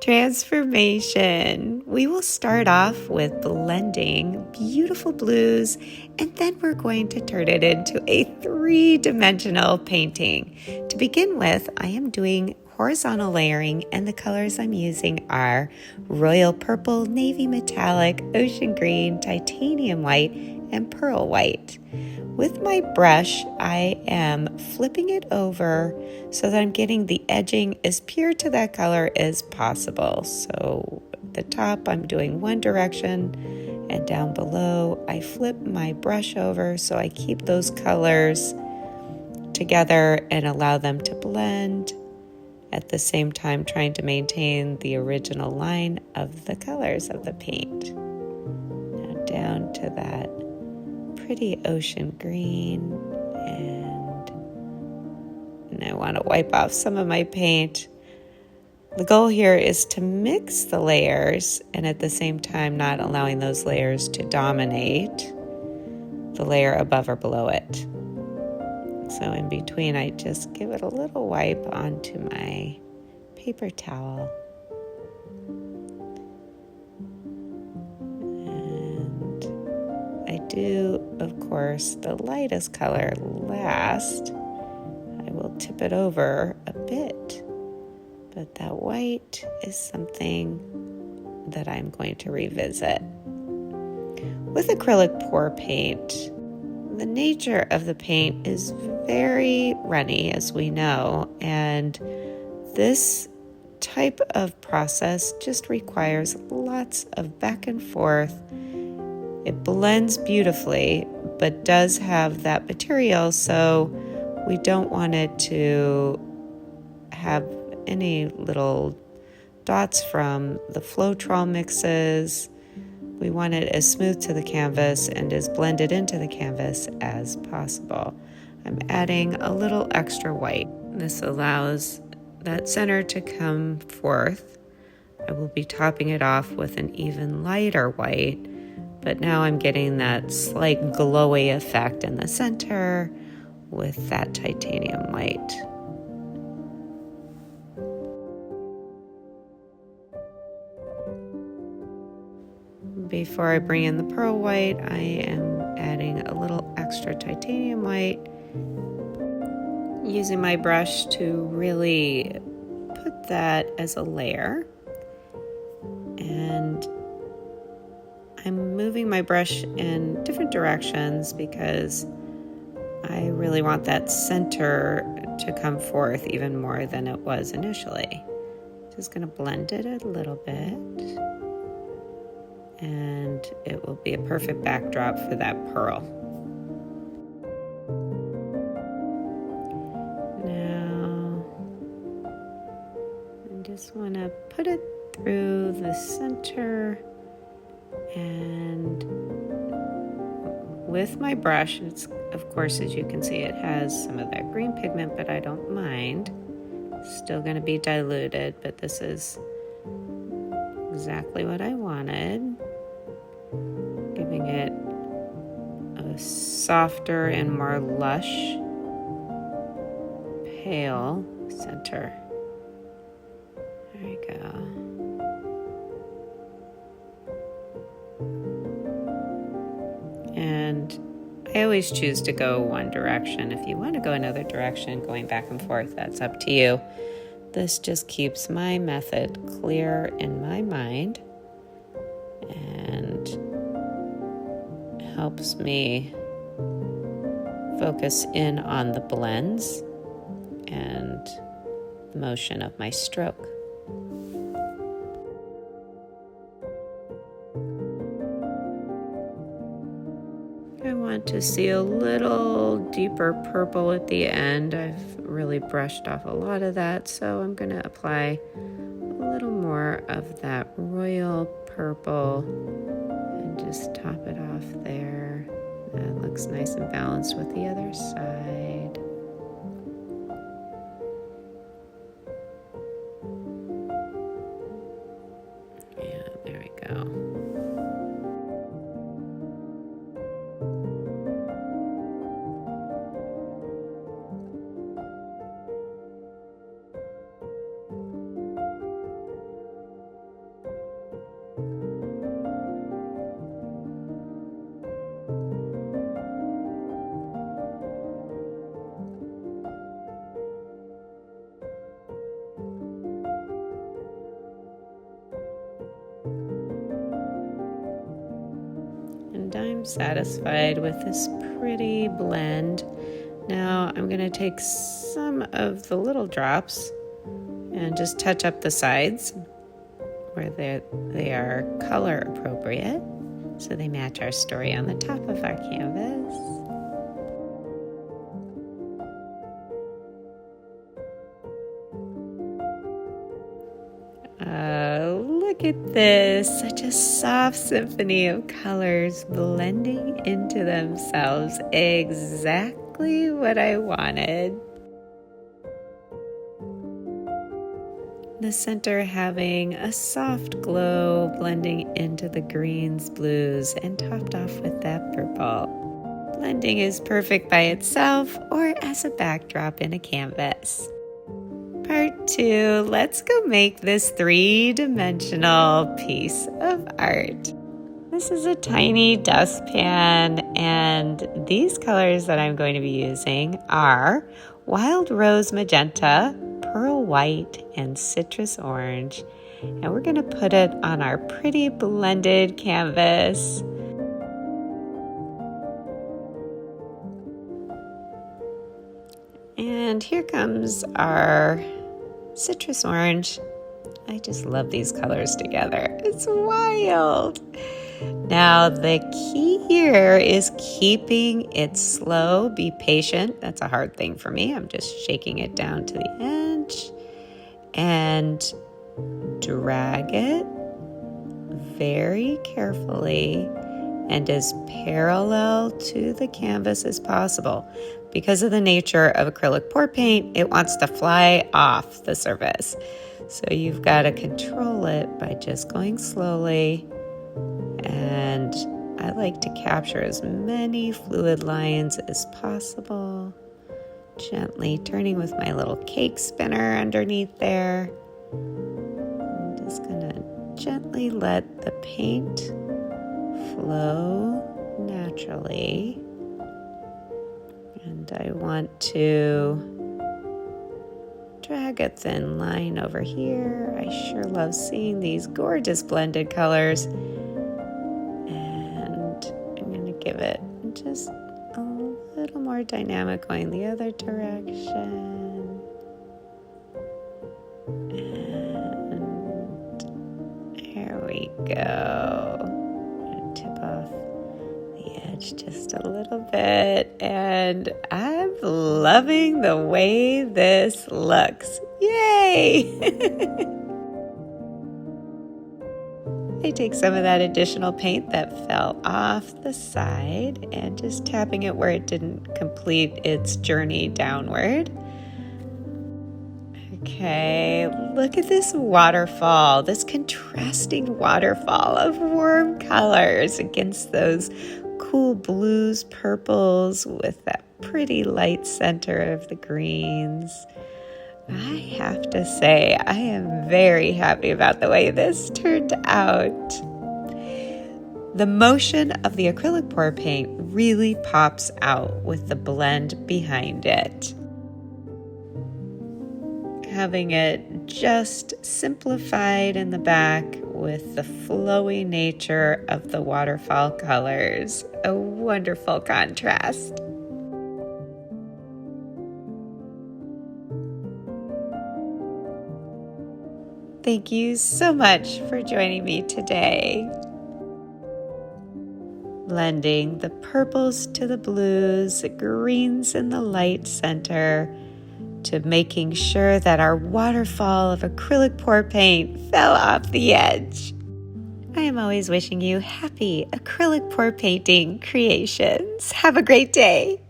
Transformation. We will start off with blending beautiful blues, and then we're going to turn it into a three-dimensional painting. To begin with, I am doing horizontal layering, and the colors I'm using are royal purple, navy metallic, ocean green, titanium white, and pearl white. With my brush, I am flipping it over so that I'm getting the edging as pure to that color as possible. So at the top, I'm doing one direction, and down below, I flip my brush over so I keep those colors together and allow them to blend, at the same time trying to maintain the original line of the colors of the paint. Now down to that pretty ocean green, and I want to wipe off some of my paint. The goal here is to mix the layers and at the same time not allowing those layers to dominate the layer above or below it. So in between, I just give it a little wipe onto my paper towel. I do, of course, the lightest color last. I will tip it over a bit, but that white is something that I'm going to revisit. With acrylic pour paint, the nature of the paint is very runny, as we know, and this type of process just requires lots of back and forth. It blends beautifully, but does have that material, so we don't want it to have any little dots from the Floetrol mixes. We want it as smooth to the canvas and as blended into the canvas as possible. I'm adding a little extra white. This allows that center to come forth. I will be topping it off with an even lighter white, but now I'm getting that slight glowy effect in the center with that titanium white. Before I bring in the pearl white, I am adding a little extra titanium white, using my brush to really put that as a layer. And I'm moving my brush in different directions because I really want that center to come forth even more than it was initially. Just going to blend it a little bit, and it will be a perfect backdrop for that pearl. Now, I just want to put it through the center, and with my brush, it's, of course, as you can see, it has some of that green pigment, but I don't mind. It's still going to be diluted, but this is exactly what I wanted, giving it a softer and more lush, pale center. There you go. And I always choose to go one direction. If you want to go another direction, going back and forth, that's up to you. This just keeps my method clear in my mind and helps me focus in on the blends and the motion of my stroke. I want to see a little deeper purple at the end. I've really brushed off a lot of that, so I'm going to apply a little more of that royal purple and just top it off there. That looks nice and balanced with the other side. Yeah, there we go. I'm satisfied with this pretty blend. Now I'm going to take some of the little drops and just touch up the sides where they are color appropriate so they match our story on the top of our canvas. Look at this, such a soft symphony of colors blending into themselves. Exactly what I wanted. The center having a soft glow blending into the greens, blues, and topped off with that purple. Blending is perfect by itself or as a backdrop in a canvas. Part 2, let's go make this three-dimensional piece of art. This is a tiny dustpan, and these colors that I'm going to be using are Wild Rose Magenta, Pearl White, and Citrus Orange. And we're going to put it on our pretty blended canvas. And here comes our citrus orange. I just love these colors together. It's wild. Now the key here is keeping it slow. Be patient. That's a hard thing for me. I'm just shaking it down to the edge and drag it very carefully and as parallel to the canvas as possible. Because of the nature of acrylic pour paint, it wants to fly off the surface. So you've got to control it by just going slowly. And I like to capture as many fluid lines as possible. Gently turning with my little cake spinner underneath there. I'm just going to gently let the paint flow naturally. And I want to drag a thin line over here. I sure love seeing these gorgeous blended colors. And I'm going to give it just a little more dynamic going the other direction. And there we go. I'm going to tip off the edge just a little bit, and I'm loving the way this looks. Yay! I take some of that additional paint that fell off the side and just tapping it where it didn't complete its journey downward. Okay, look at this waterfall, this contrasting waterfall of warm colors against those cool blues, purples with that pretty light center of the greens. I have to say, I am very happy about the way this turned out. The motion of the acrylic pour paint really pops out with the blend behind it. Having it just simplified in the back with the flowy nature of the waterfall colors. A wonderful contrast. Thank you so much for joining me today. Blending the purples to the blues, the greens in the light center, to making sure that our waterfall of acrylic pour paint fell off the edge. I am always wishing you happy acrylic pour painting creations. Have a great day.